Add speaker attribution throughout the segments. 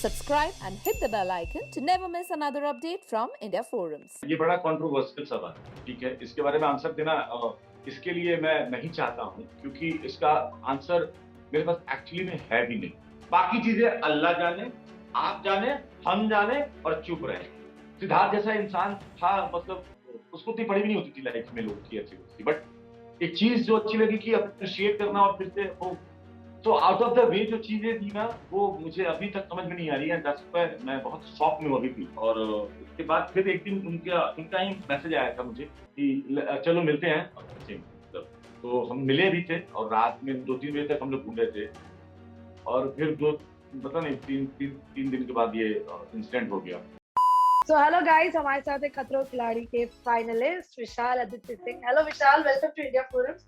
Speaker 1: Subscribe and hit the bell icon to never miss another update from India Forums.
Speaker 2: ये बड़ा controversial सवाल है, ठीक है। इसके बारे में आंसर देना इसके लिए मैं नहीं चाहता हूँ, क्योंकि इसका आंसर मेरे पास एक्चुअली में है भी नहीं। बाकी चीजें अल्लाह जाने, आप जाने, हम जाने और चुप रहे। सिद्धार्थ जैसा इंसान था, मतलब उसको उतनी पड़ी भी नहीं होती थी लाइफ में लोगों की अच्छी होती, बट एक चीज जो अच्छी लगी कि अप्रिशिएट करना और फिर से वो तो आउट ऑफ द वे जो चीजें थी ना, वो मुझे अभी तक समझ में नहीं आ रही है। दैट्स व्हाई मैं बहुत शॉक में अभी थी। और उसके बाद फिर एक दिन उनका ही मैसेज आया था मुझे कि चलो मिलते हैं। तो हम मिले भी थे और रात में 2-3 बजे तक हम लोग घूम रहे थे, और फिर पता नहीं तीन दिन के बाद ये इंसिडेंट हो गया।
Speaker 3: So hello guys, हमारे साथ है खतरों खिलाड़ी के finalist Vishal Aditya Singh. Hello Vishal, welcome to India Forums.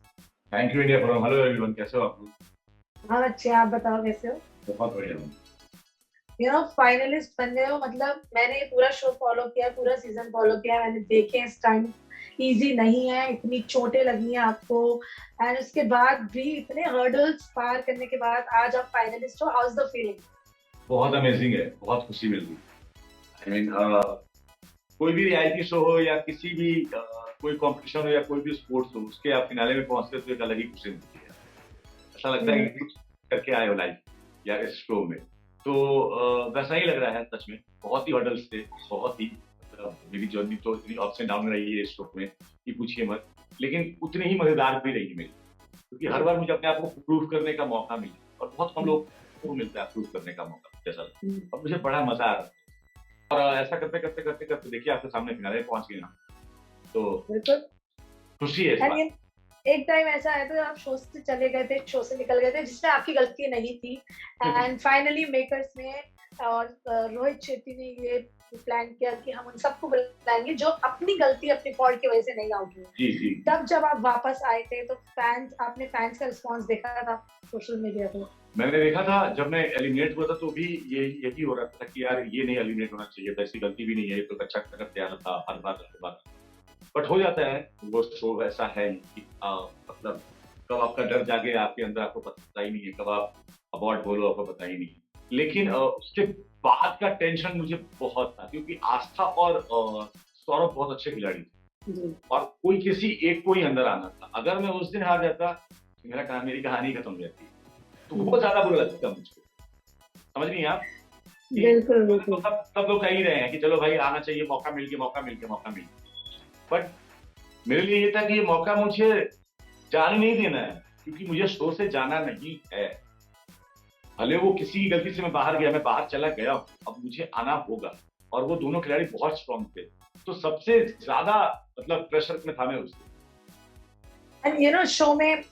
Speaker 2: Thank you India Forum. Hello everyone, कैसे हो आप लोग?
Speaker 3: हाँ अच्छे, आप बताओ कैसे हो?
Speaker 2: बहुत बढ़िया हूँ।
Speaker 3: फाइनलिस्ट बन गए हो, मतलब मैंने पूरा शो फॉलो किया, पूरा सीजन फॉलो किया, मैंने देखे इस टाइम इजी नहीं है, इतनी चोटें लगी हैं आपको, एंड उसके बाद भी इतने हर्डल्स पार करने के बाद आज आप फाइनलिस्ट हो। How is the feeling?
Speaker 2: बहुत अमेजिंग है, बहुत खुशी मिल रही। आई मीन कोई भी रियलिटी शो हो या किसी भी कोई कंपटीशन हो या कोई भी स्पोर्ट्स हो, उसके आप फिनाले में पहुंचते तो एक अलग ही खुशी मिलती है। ऐसा लगता है कि कुछ करके आए हो लाइफ या इस शो में। तो वैसा ही लग रहा है सच में। बहुत ही हर्डल्स थे, बहुत ही, मतलब मेरी जर्नी तो इतनी अप्स एंड डाउन रही है इस शो में कि पूछिए मत, लेकिन उतनी ही मजेदार भी रही मेरी, क्योंकि हर बार मुझे अपने आप को प्रूव करने का मौका मिला, और बहुत कम लोग को मिलता है प्रूव करने का मौका जैसा। और मुझे बड़ा मजा आ रहा है, और ऐसा करते करते करते करते देखिए आपके सामने फिनाले पहुंच गए ना, तो खुशी है इस बात।
Speaker 3: एक टाइम ऐसा आया था जब आप शो से चले गए थे, शो से निकल गए थे, जिसमें आपकी गलती नहीं थी, एंड फाइनली मेकर्स ने और रोहित शेट्टी ने ये प्लान किया कि हम उन सबको बुलाएंगे जो अपनी गलती, अपनी फॉल्ट की वजह से नहीं आउट हुए। तब जब आप वापस आए थे तो आपने फैंस का रिस्पॉन्स देखा था सोशल मीडिया पे?
Speaker 2: मैंने देखा था, जब मैं एलिमिनेट हुआ था तो भी यही हो रहा था कि यार ये नहीं एलिमिनेट होना चाहिए था, ऐसी गलती भी नहीं है, ये तो अच्छा करते आ रहा था हर बार। बट हो जाता है, वो शो ऐसा है कि मतलब कब आपका डर जागे आपके अंदर, आपको पता ही नहीं है, कब आप अबॉर्ड बोलो आपको पता ही नहीं। लेकिन उसके बाद का टेंशन मुझे बहुत था, क्योंकि आस्था और सौरभ बहुत अच्छे खिलाड़ी थे, और कोई किसी एक को ही अंदर आना था। अगर मैं उस दिन हार जाता तो मेरी कहानी खत्म हो जाती, तो बहुत ज्यादा बुरा लगता मुझको। समझ नहीं आप?
Speaker 3: बिल्कुल
Speaker 2: तो सब लोग कह ही रहे हैं कि चलो भाई आना चाहिए, मौका मिल गया। बट मेरे लिए ये था कि ये मौका मुझे जाने नहीं देना है, क्योंकि मुझे शो से जाना नहीं है। भले वो किसी की गलती से मैं बाहर चला गया, अब मुझे आना होगा। और वो दोनों खिलाड़ी बहुत स्ट्रॉन्ग थे, तो सबसे ज्यादा मतलब प्रेशर में था मैं उससे।
Speaker 3: एंड शो में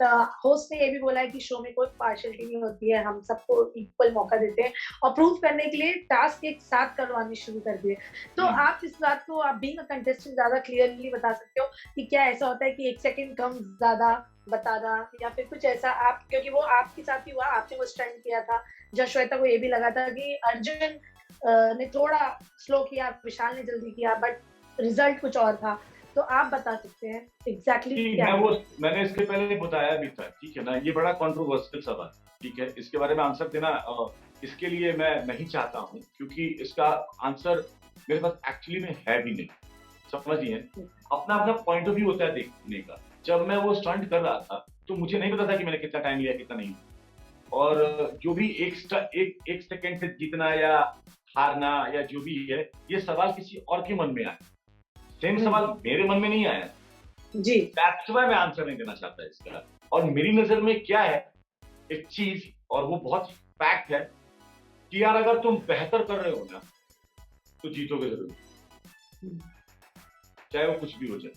Speaker 3: होस्ट ने ये भी बोला है कि शो में कोई पार्शियलिटी नहीं होती है, हम सबको इक्वल मौका देते हैं, और प्रूव करने के लिए टास्क एक साथ करवाने शुरू कर दिए। तो आप इस बात को, आप बीइंग अ कंटेस्टेंट, ज्यादा क्लियरली बता सकते हो कि क्या ऐसा होता है कि 1 सेकंड कम ज्यादा बताना, या फिर कुछ ऐसा आप, क्योंकि वो आपके साथ ही हुआ, आपने वो स्टंट किया था, जब श्वेता को ये भी लगा था कि अर्जुन ने थोड़ा स्लो किया, विशाल ने जल्दी किया, बट रिजल्ट कुछ और था। तो आप बता सकते हैं एग्जैक्टली क्या?
Speaker 2: मैंने इसके पहले बताया भी था, ठीक है ना। ये बड़ा कंट्रोवर्शियल सवाल, ठीक है। इसके बारे में आंसर देना इसके लिए मैं नहीं चाहता हूँ, क्योंकि इसका आंसर मेरे पास एक्चुअली में है भी नहीं। समझिए, अपना पॉइंट ऑफ व्यू होता है देखने का। जब मैं वो स्टंट कर रहा था तो मुझे नहीं पता था कि मैंने कितना टाइम लिया, कितना नहीं। और जो भी एक सेकेंड से जीतना या हारना या जो भी है, ये सवाल किसी और के मन में आया, सेम सवाल मेरे मन में नहीं आया
Speaker 3: जी।
Speaker 2: दैट्स व्हाई मैं आंसर नहीं देना चाहता इसका। और मेरी नजर में क्या है एक चीज, और वो बहुत फैक्ट है कि यार अगर तुम बेहतर कर रहे हो ना तो जीतोगे जरूर, चाहे वो कुछ भी हो जाए।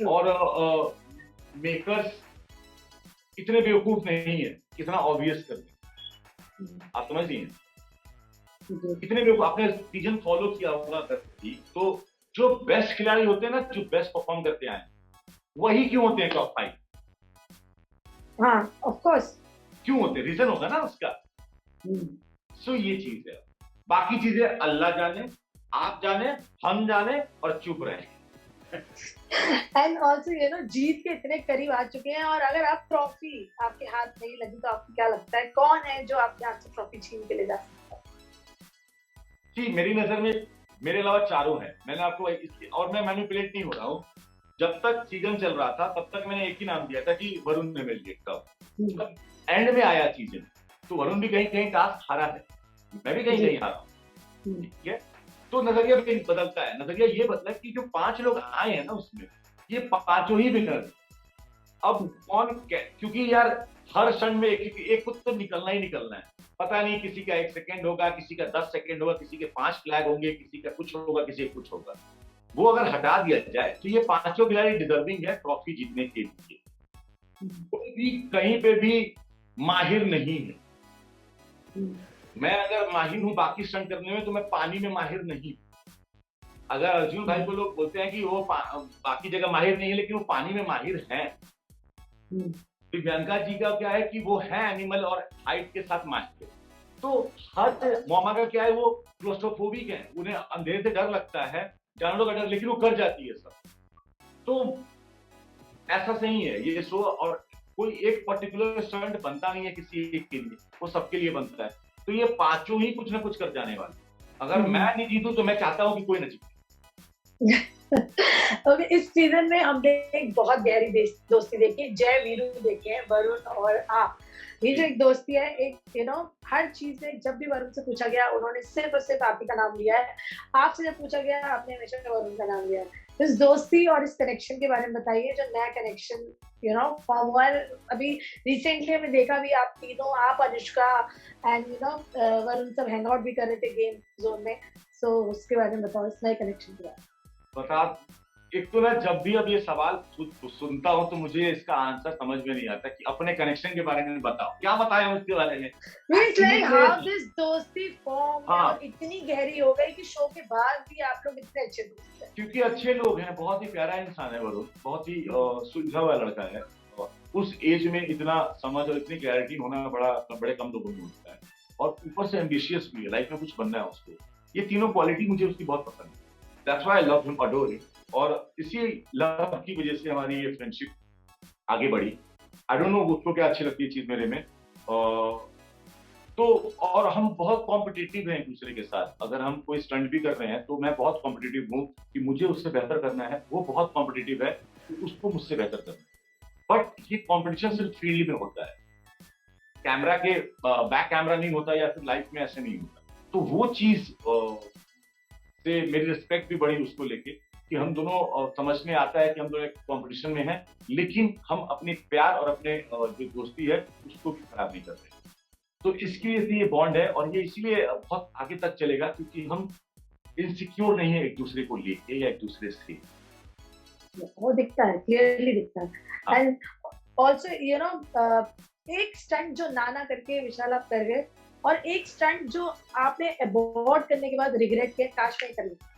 Speaker 2: और मेकर्स इतने बेवकूफ नहीं है इतना ऑब्वियस करते, आप समझ नहीं है इतने बेवकूफ। आपने सीजन फॉलो किया होगा तो जो बेस्ट खिलाड़ी होते हैं ना, जो बेस्ट परफॉर्म करते हैं, वही क्यों होते हैं टॉप 5?
Speaker 3: हाँ, ऑफ कोर्स
Speaker 2: क्यों होते, रीजन होगा ना उसका। सो ये चीज है, बाकी चीजें अल्लाह जाने, आप जाने, हम जाने और चुप रहे।
Speaker 3: एंड ऑल्सो जीत के इतने करीब आ चुके हैं, और अगर आप ट्रॉफी आपके हाथ नहीं लगी तो आपको क्या लगता है कौन है जो आपके हाथ से ट्रॉफी छीन के ले जा सकता है?
Speaker 2: जी, मेरी नज़र में मेरे अलावा चारों हैं। मैंने आपको और मैं मैनिपुलेट नहीं हो रहा हूँ। जब तक सीज़न चल रहा था, तब तक मैंने एक ही नाम दिया था कि वरुण ने मेरे लिए कप।
Speaker 3: हम्म,
Speaker 2: जब एंड में आया सीज़न, तो वरुण भी कहीं-कहीं टास्क हारा है। मैं भी
Speaker 3: जी,
Speaker 2: कहीं-कहीं हारा हूँ,
Speaker 3: हम्म,
Speaker 2: ठीक है? तो नज़रिया भी बदलता है। नज़रिया ये बदला कि जो 5 लोग आए हैं ना उसमें, ये पाँचों ही विनर हैं। अब
Speaker 3: हम्म,
Speaker 2: कौन कै क्योंकि यार हर क्षण में एक को तो निकलना ही निकलना है। पता नहीं किसी का 1 सेकंड होगा, किसी का 10 सेकंड होगा, किसी के 5 फ्लैग होंगे, किसी का कुछ होगा, किसी का कुछ होगा। वो अगर हटा दिया जाए, तो ये पाँचों खिलाड़ी डिज़र्विंग है ट्रॉफी जीतने के लिए।
Speaker 3: हम्म,
Speaker 2: कोई भी कहीं पे भी माहिर नहीं है।
Speaker 3: हम्म,
Speaker 2: मैं अगर माहिर हूँ बाकी स्टंट करने में, तो मैं पानी में माहिर नहीं हूँ। अगर अर्जुन भाई
Speaker 3: हम्म,
Speaker 2: को लोग बोलते हैं कि वो बाकी जगह माहिर नहीं है, लेकिन वो पानी में माहिर हैं।
Speaker 3: हम्म,
Speaker 2: दिव्यांका जी का क्या है कि वो है एनिमल और हाइट के साथ माहिर। तो हर मोमा का क्या है, वो क्लोस्ट्रोफोबिक है, उन्हें अंधेरे से डर लगता है, जानवरों का डर, लेकिन वो कर जाती है सब। तो ऐसा सही है ये शो, और कोई एक पर्टिकुलर स्टंट बनता नहीं है किसी एक के लिए, वो सबके लिए बनता है। तो ये पांचों ही कुछ ना कुछ कर जाने वाले। अगर मैं
Speaker 3: हम्म।
Speaker 2: नहीं जीतूं तो मैं चाहता हूं कि कोई ना जीते।
Speaker 3: तो इस सीजन में हमने एक बहुत गहरी दोस्ती देखी, जय वीरू देखे हैं, वरुण और आप। ये जो एक दोस्ती है, एक हर चीज में जब भी वरुण से पूछा गया, उन्होंने सिर्फ और सिर्फ आप ही का नाम लिया है। आपसे जब पूछा गया, आपने हमेशा वरुण का नाम लिया है। इस दोस्ती और इस कनेक्शन के बारे में बताइए, जो नया कनेक्शन फॉर्म हुआ है अभी रिसेंटली। हमें देखा भी, आप तीनों, आप, अनुष्का एंड वरुण सब हैंग आउट भी कर रहे थे गेम जोन में। सो उसके बारे में बताओ, इस नए कनेक्शन के बारे में।
Speaker 2: बता, एक तो ना जब भी अब ये सवाल सुनता हूं, तो मुझे इसका आंसर समझ में नहीं आता कि अपने कनेक्शन के बारे में बताओ, क्या बताएं उसके बारे में।
Speaker 3: Means
Speaker 2: actually
Speaker 3: like how this दोस्ती फॉर्म
Speaker 2: हाँ,
Speaker 3: और इतनी गहरी हो गई कि शो के बाद भी आप लोग इतने अच्छे दोस्त हैं।
Speaker 2: क्योंकि अच्छे लोग हैं, बहुत ही प्यारा इंसान है वरुण, बहुत ही सुलझा हुआ लड़का है। और उस एज में इतना समझ और इतनी क्लैरिटी होना बड़े कम लोगों में होता है। और ऊपर से एम्बिशियस भी है, लाइफ में कुछ बनना है उसको। ये तीनों क्वालिटी मुझे उसकी बहुत पसंद है। That's why I love him, adore him. और इसी लव की वजह से हमारी ये फ्रेंडशिप आगे बढ़ी। आई डोंट नो उसको क्या अच्छी लगती है चीज मेरे में। तो और हम बहुत कॉम्पिटिटिव हैं एक दूसरे के साथ। अगर हम कोई स्टंट भी कर रहे हैं, तो मैं बहुत कॉम्पिटिटिव हूँ कि मुझे उससे बेहतर करना है, वो बहुत कॉम्पिटिटिव है कि उसको मुझसे बेहतर करना है। बट ये कॉम्पिटिशन सिर्फ फील्ड में होता है, कैमरा के बैक कैमरा नहीं होता, या फिर लाइफ में ऐसे नहीं होता। तो वो चीज से मेरी रिस्पेक्ट भी बढ़ी उसको लेके, कि हम दोनों समझ में आता है कि हम दोनों एक कॉम्पिटिशन में हैं, लेकिन हम अपने प्यार और अपने जो दोस्ती है उसको भी खराब नहीं करते। तो इसकी वजह से ये बॉन्ड है, और ये इसलिए बहुत आगे तक चलेगा, क्योंकि हम इनसिक्योर नहीं है एक दूसरे को लेके या एक दूसरे से।
Speaker 3: वो दिखता है, क्लियरली दिखता
Speaker 2: हाँ।
Speaker 3: है। एंड ऑल्सो एक स्टंट जो नाना करके विशाल आप कर गए, और एक स्टंट जो आपने अबॉर्ट करने के बाद रिग्रेट किया, काश नहीं कर लिया।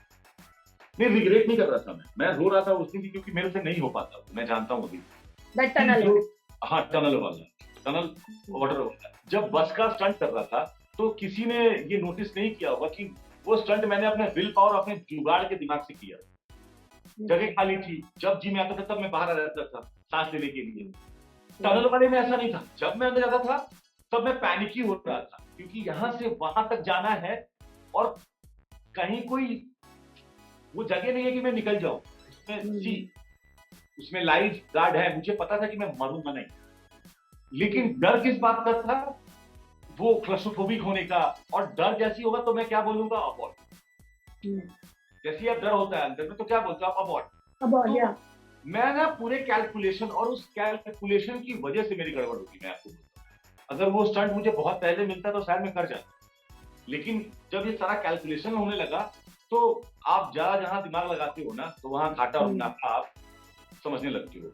Speaker 2: नहीं, रिग्रेट नहीं कर रहा था मैं रो रहा था उस दिन, क्योंकि मेरे से नहीं हो पाता, मैं जानता हूँ अभी।
Speaker 3: दैट
Speaker 2: कि
Speaker 3: टनल
Speaker 2: जो
Speaker 3: है।
Speaker 2: हाँ, टनल वाला, टनल वाटर वाला। जब बस का स्टंट कर रहा था, तो किसी ने ये नोटिस नहीं किया होगा कि वो स्टंट मैंने अपने विल पावर, अपने जुगाड़ के दिमाग से किया। जगह खाली थी, जब जी में आता था तब मैं बाहर आ जाता था सांस लेने के लिए। टनल वाले में ऐसा नहीं था, जब मैं अंदर जाता था तब मैं पैनिक ही हो रहा था, क्योंकि यहाँ से वहां तक जाना है, और कहीं कोई वो जगह नहीं है कि मैं निकल जाऊं। उसमें लाइफ गार्ड है, मुझे पता था कि मैं मरूंगा नहीं, लेकिन डर किस बात का था, वो क्लस्ट्रोफोबिक होने का। और डर जैसी होगा तो मैं क्या बोलूंगा, अबॉर्ट। जैसे अब डर होता है अंदर में, तो क्या बोलते हो आप, अबॉर्ट।
Speaker 3: अबॉर्ट,
Speaker 2: तो
Speaker 3: या
Speaker 2: मैं ना पूरे कैलकुलेशन, और उस कैलकुलेशन की वजह से मेरी गड़बड़ होती, मैं आपको बोलता हूँ। अगर वो स्टंट मुझे बहुत पहले मिलता तो शायद मैं कर जाता, लेकिन जब ये सारा कैलकुलेशन होने लगा, तो आप जहां दिमाग लगाते हो ना, तो वहां घाटा और मुनाफा आप समझने लगते हो।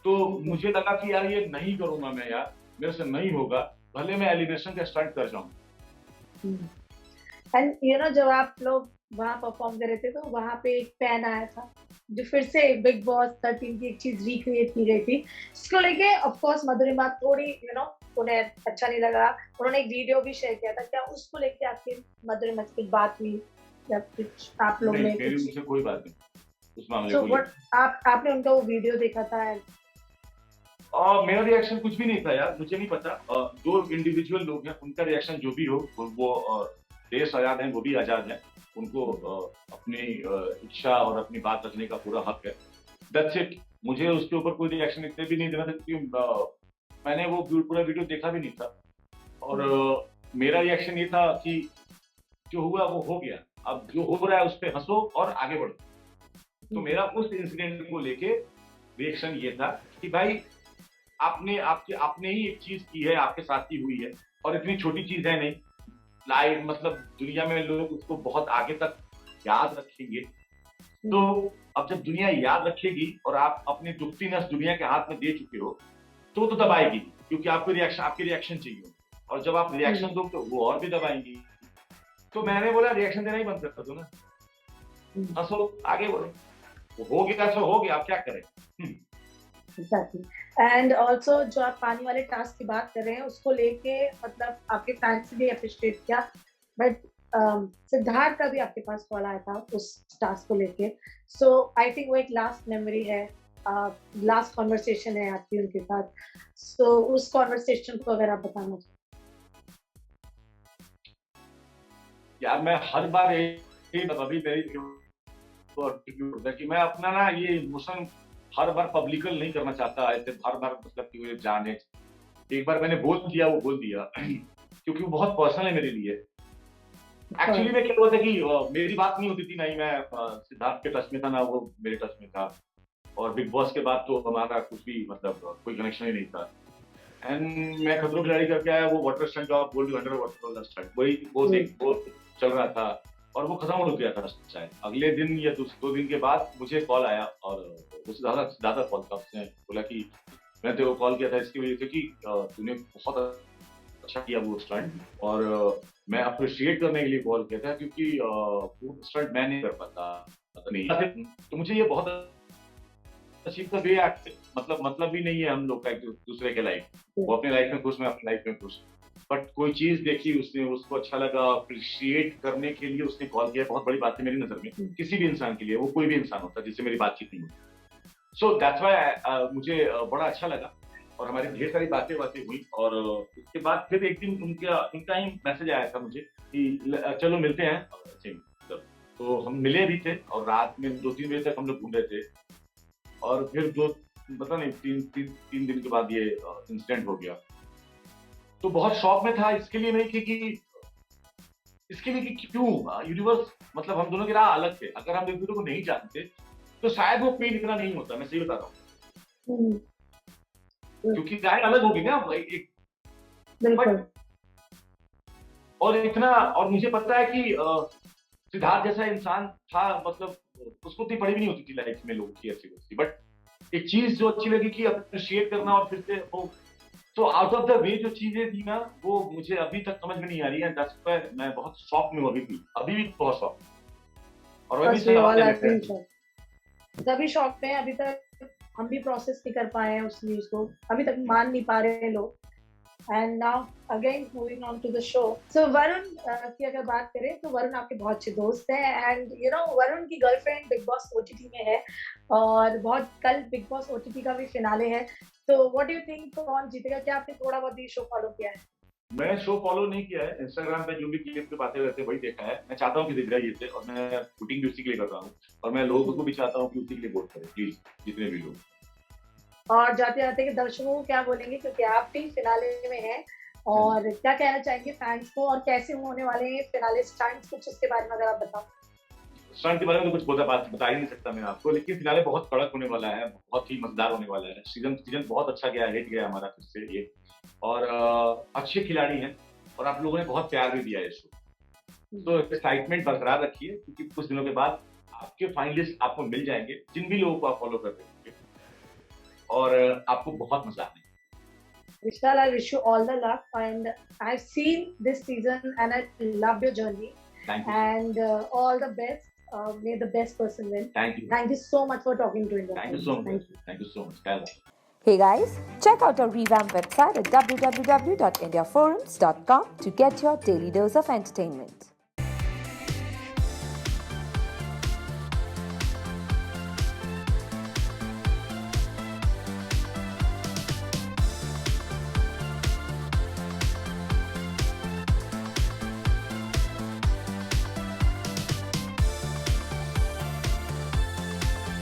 Speaker 2: तो मुझे लगा कि यार ये नहीं करूंगा मैं, यार मेरे से नहीं होगा, भले मैं एलिमिनेशन का स्टंट कर जाऊं।
Speaker 3: एंड जब आप लोग वहां परफॉर्म कर रहे थे, तो वहां पे एक फैन आया था, जो फिर से बिग बॉस 13 की एक चीज रिक्रिएट की गई थी, जिसको लेके ऑफ कोर्स मधुरिमा थोड़ी उन्हें अच्छा नहीं लगा। उन्होंने एक वीडियो भी शेयर किया था, क्या उसको लेके आपकी मधुरिमा से कुछ बात हुई, या कुछ आप लोग ने
Speaker 2: मेरी उनसे कोई बात नहीं उस मामले
Speaker 3: सो
Speaker 2: को
Speaker 3: व्हाट, आपने उनका वो वीडियो देखा था?
Speaker 2: और मेरा रिएक्शन कुछ भी नहीं था यार, मुझे नहीं पता। दो इंडिविजुअल लोग हैं, उनका रिएक्शन जो भी हो, वो देश आजाद है, वो भी आजाद है। उनको अपनी इच्छा और अपनी बात रखने का पूरा हक है। That's it. मुझे उसके ऊपर कोई रिएक्शन इतने भी नहीं देना था, क्योंकि मैंने वो पूरा वीडियो देखा भी नहीं था। और मेरा रिएक्शन ये था कि जो हुआ वो हो गया, अब जो हो रहा है उस पर हंसो और आगे बढ़ो। तो मेरा उस इंसिडेंट को लेके रिएक्शन ये था कि भाई आपने ही एक चीज की है, आपके साथ ही हुई है, और इतनी छोटी चीज है नहीं। लाइव मतलब दुनिया में लोग उसको बहुत आगे तक याद रखेंगे। तो अब जब दुनिया याद रखेगी और आप अपनी दुखती नस दुनिया के हाथ में दे चुके हो, तो दबाएगी, क्योंकि आपके रिएक्शन चाहिए। और जब आप रिएक्शन दो तो वो और भी दबाएंगी। तो मैंने बोला रिएक्शन देना ही बंद कर दो ना, हंसो आगे बढ़ो। हो गया तो हो गया, आप क्या करें।
Speaker 3: एग्जैक्टली। एंड ऑल्सो जो आप पानी वाले टास्क की बात कर रहे हैं उसको लेके मतलब आपके फैंस भी अप्रिशिएट किया, बट सिद्धार्थ का भी आपके पास कॉल आया था उस टास्क को लेके। सो आई थिंक वो एक लास्ट मेमोरी है, लास्ट कॉन्वर्सेशन है आपकी उनके साथ। सो उस कॉन्वर्सेशन को अगर आप बताना चाहें।
Speaker 2: यार मैं हर बार अभी मेरी कि मैं अपना ना ये इमोशन हर बार पब्लिकल नहीं करना चाहता, ऐसे हर बार मतलब कि वो जाने। एक बार मैंने बोल दिया, वो बोल दिया क्योंकि वो बहुत पर्सनल है मेरे लिए। एक्चुअली में क्या हुआ था कि मेरी बात नहीं होती थी, ना ही मैं सिद्धार्थ के टच में था, ना वो मेरे टच में था। और बिग बॉस के बाद तो हमारा कुछ भी मतलब कोई कनेक्शन ही नहीं था। एंड मैं खतरों की लड़ाई करके आया, वो वाटर स्टंट जो आप बोल रही हो, वाटर वाला स्टंट, वो चल रहा था और वो खत्म हो गया था शायद अगले दिन या 2 दिन के बाद मुझे कॉल आया। और उससे ज्यादा कॉल था। उसने बोला कि मैंने तेरे को कॉल किया था इसकी वजह से कि तूने बहुत अच्छा किया वो स्टंट, और मैं अप्रिशिएट करने के लिए कॉल किया था, क्योंकि वो स्टंट मैं नहीं कर पाता नहीं। तो मुझे ये बहुत अच्छी मतलब भी नहीं है हम लोग का एक दूसरे के लाइफ। वो अपने लाइफ में खुश, मैं अपनी लाइफ में खुश। बट कोई चीज देखी उसने, उसको अच्छा लगा, अप्रिशिएट करने के लिए उसने कॉल किया। बहुत बड़ी बात है मेरी नजर में, किसी भी इंसान के लिए, वो कोई भी इंसान होता है जिससे मेरी बातचीत नहीं होती। सो दैट्स व्हाई मुझे बड़ा अच्छा लगा और हमारी ढेर सारी बातें हुई। और उसके बाद फिर एक दिन उनका ही मैसेज आया था मुझे कि चलो मिलते हैं। तो हम मिले भी थे और रात में 2-3 बजे तक हम लोग घूम रहे थे। और फिर पता नहीं 3 दिन के बाद ये इंसिडेंट हो गया। तो बहुत शौक में था, इसके लिए नहीं कि क्यों यूनिवर्स, मतलब हम दोनों की राह अलग थे। अगर हम एक दूसरे को नहीं जानते तो शायद वो पेन इतना नहीं होता। मैं सही बता रहा हूँ, क्योंकि राह अलग होगी ना एक। और इतना, और मुझे पता है कि सिद्धार्थ जैसा इंसान था, मतलब उसको इतनी पड़ी भी नहीं होती थी लाइफ में लोगों की ऐसी होती। बट एक चीज जो अच्छी लगी कि अप्रिशिएट करना और फिर से वो, तो आउट ऑफ द वे जो चीजें थी ना, वो मुझे अभी तक समझ में नहीं आ रही है। दैट्स व्हाई मैं बहुत शॉक में हूँ अभी भी बहुत शॉक। और
Speaker 3: सभी शॉक में, अभी तक हम भी प्रोसेस नहीं कर पाए हैं उस न्यूज को, अभी तक मान नहीं पा रहे हैं लोग। And now again moving on to the show. So Varun की अगर बात करें तो वरुण आपके बहुत अच्छे दोस्त हैं। एंड यू नो वरुण की गर्लफ्रेंड बिग बॉस ओटीटी में है और कल बिग बॉस ओटीटी का भी फिनाले है। तो व्हाट डू यू थिंक, कौन जीतेगा? क्या आपने थोड़ा बहुत भी शो फॉलो किया है?
Speaker 2: मैं शो फॉलो नहीं किया है, इंस्टाग्राम पे जो भी क्लिप पे बातें रहते हैं वही देखा है। मैं चाहता हूँ कि दिख रहा है ये से, और मैं वोटिंग भी उसी के लिए कर रहा हूँ। और मैं लोगों को भी चाहता हूँ कि उसी के लिए वोट करें प्लीज, जितने भी लोग।
Speaker 3: और जाते जाते के दर्शकों को क्या बोलेंगे, क्योंकि आप भी फिनाले में हैं, और क्या कहना चाहेंगे फैंस को, और कैसे होने वाले हैं फिनाले स्टंट्स, कुछ उसके बारे में अगर आप बताओ।
Speaker 2: स्टंट के बारे में तो कुछ बता ही नहीं सकता मैं आपको, लेकिन फिनाले बहुत कड़क होने वाला है, बहुत ही मजेदार होने वाला है। सीजन बहुत अच्छा गया, हिट गया हमारा फिर से ये। और अच्छे खिलाड़ी हैं और आप लोगों ने बहुत प्यार भी दिया है इसको। तो एक्साइटमेंट बरकरार रखिए, क्योंकि कुछ दिनों के बाद आपके फाइनलिस्ट आपको मिल जाएंगे, जिन भी लोगों को आप फॉलो करते हैं, और आपको बहुत मजा आने।
Speaker 3: Vishal, I wish you all the luck, and I've seen this season and I loved your journey.
Speaker 2: Thank you.
Speaker 3: And all the best. May the best person win.
Speaker 2: Thank you.
Speaker 3: Thank you so much for talking to India.
Speaker 2: Thank you so much. Thank you so much.
Speaker 1: Hey guys, check out our revamped website at www.indiaforums.com to get your daily dose of entertainment.